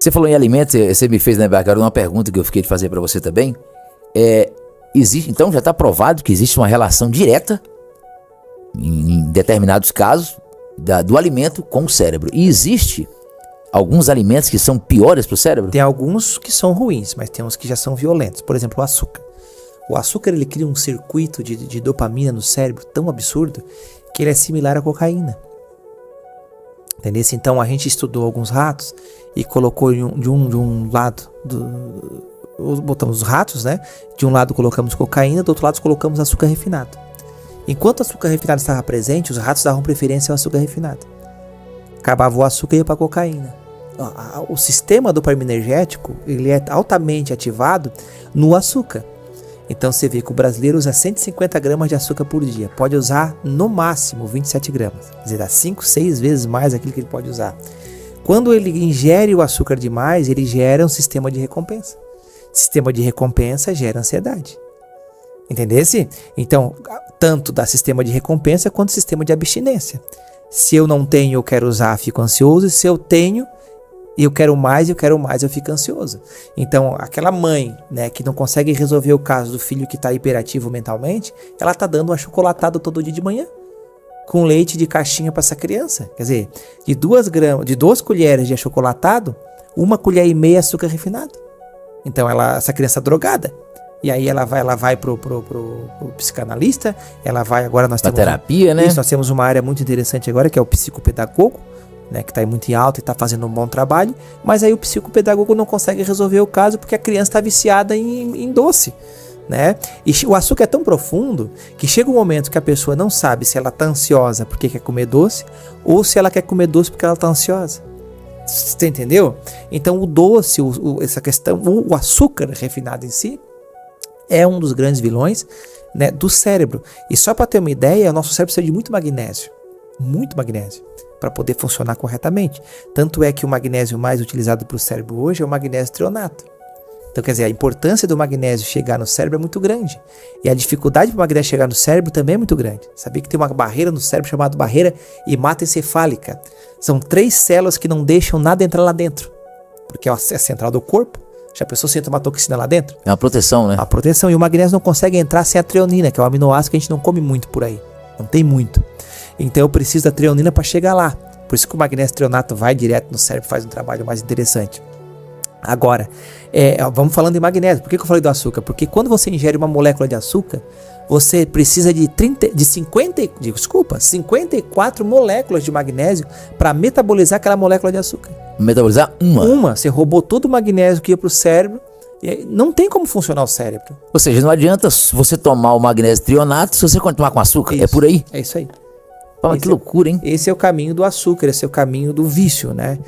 Você falou em alimentos, você me fez lembrar agora uma pergunta que eu fiquei de fazer para você também. Então já está provado que existe uma relação direta, em determinados casos, do alimento com o cérebro. E existe alguns alimentos que são piores para o cérebro? Tem alguns que são ruins, mas tem uns que já são violentos. Por exemplo, o açúcar. O açúcar ele cria um circuito de dopamina no cérebro tão absurdo que ele é similar à cocaína. Entendeu? Então a gente estudou alguns ratos e colocou de um lado, botamos os ratos, né? De um lado colocamos cocaína, do outro lado colocamos açúcar refinado. Enquanto o açúcar refinado estava presente, os ratos davam preferência ao açúcar refinado. Acabava o açúcar e ia para a cocaína. O sistema dopaminergético ele é altamente ativado no açúcar. Então você vê que o brasileiro usa 150 gramas de açúcar por dia. Pode usar no máximo 27 gramas. Quer dizer, dá 5, 6 vezes mais aquilo que ele pode usar. Quando ele ingere o açúcar demais, ele gera um sistema de recompensa. Sistema de recompensa gera ansiedade. Entendesse? Então, tanto dá sistema de recompensa quanto sistema de abstinência. Se eu não tenho, eu quero usar, fico ansioso. E se eu tenho, eu quero mais, eu fico ansioso. Então, aquela mãe, né, que não consegue resolver o caso do filho que está hiperativo mentalmente, ela está dando uma chocolatada todo dia de manhã, com leite de caixinha para essa criança. Quer dizer, de 2 colheres de achocolatado, 1,5 colher de açúcar refinado. Então, essa criança é drogada. E aí ela vai pro psicanalista, ela vai, agora nós temos terapia, né? Isso, nós temos uma área muito interessante agora, que é o psicopedagogo, né, que está muito em alta e está fazendo um bom trabalho, mas aí o psicopedagogo não consegue resolver o caso porque a criança está viciada em doce, né? E o açúcar é tão profundo que chega um momento que a pessoa não sabe se ela está ansiosa porque quer comer doce ou se ela quer comer doce porque ela está ansiosa. Você entendeu? Então o doce, essa questão, o açúcar refinado em si é um dos grandes vilões, né, do cérebro. E só para ter uma ideia, o nosso cérebro precisa de muito magnésio, para poder funcionar corretamente. Tanto é que o magnésio mais utilizado para o cérebro hoje é o magnésio treonato. Então, quer dizer, a importância do magnésio chegar no cérebro é muito grande. E a dificuldade para o magnésio chegar no cérebro também é muito grande. Sabia que tem uma barreira no cérebro chamada barreira hematoencefálica. São 3 células que não deixam nada entrar lá dentro. Porque é a central do corpo. Já pensou se entra uma toxina lá dentro? É uma proteção, né? A proteção. E o magnésio não consegue entrar sem a treonina, que é o aminoácido que a gente não come muito por aí. Não tem muito. Então eu preciso da treonina para chegar lá. Por isso que o magnésio treonato vai direto no cérebro e faz um trabalho mais interessante. Agora, vamos falando de magnésio. Por que eu falei do açúcar? Porque quando você ingere uma molécula de açúcar, você precisa de 54 moléculas de magnésio para metabolizar aquela molécula de açúcar. Metabolizar uma? Você roubou todo o magnésio que ia para o cérebro. E não tem como funcionar o cérebro. Ou seja, não adianta você tomar o magnésio treonato se você continuar com açúcar. Isso, é por aí? É isso aí. Pô, que loucura, hein? Esse é o caminho do açúcar, esse é o caminho do vício, né?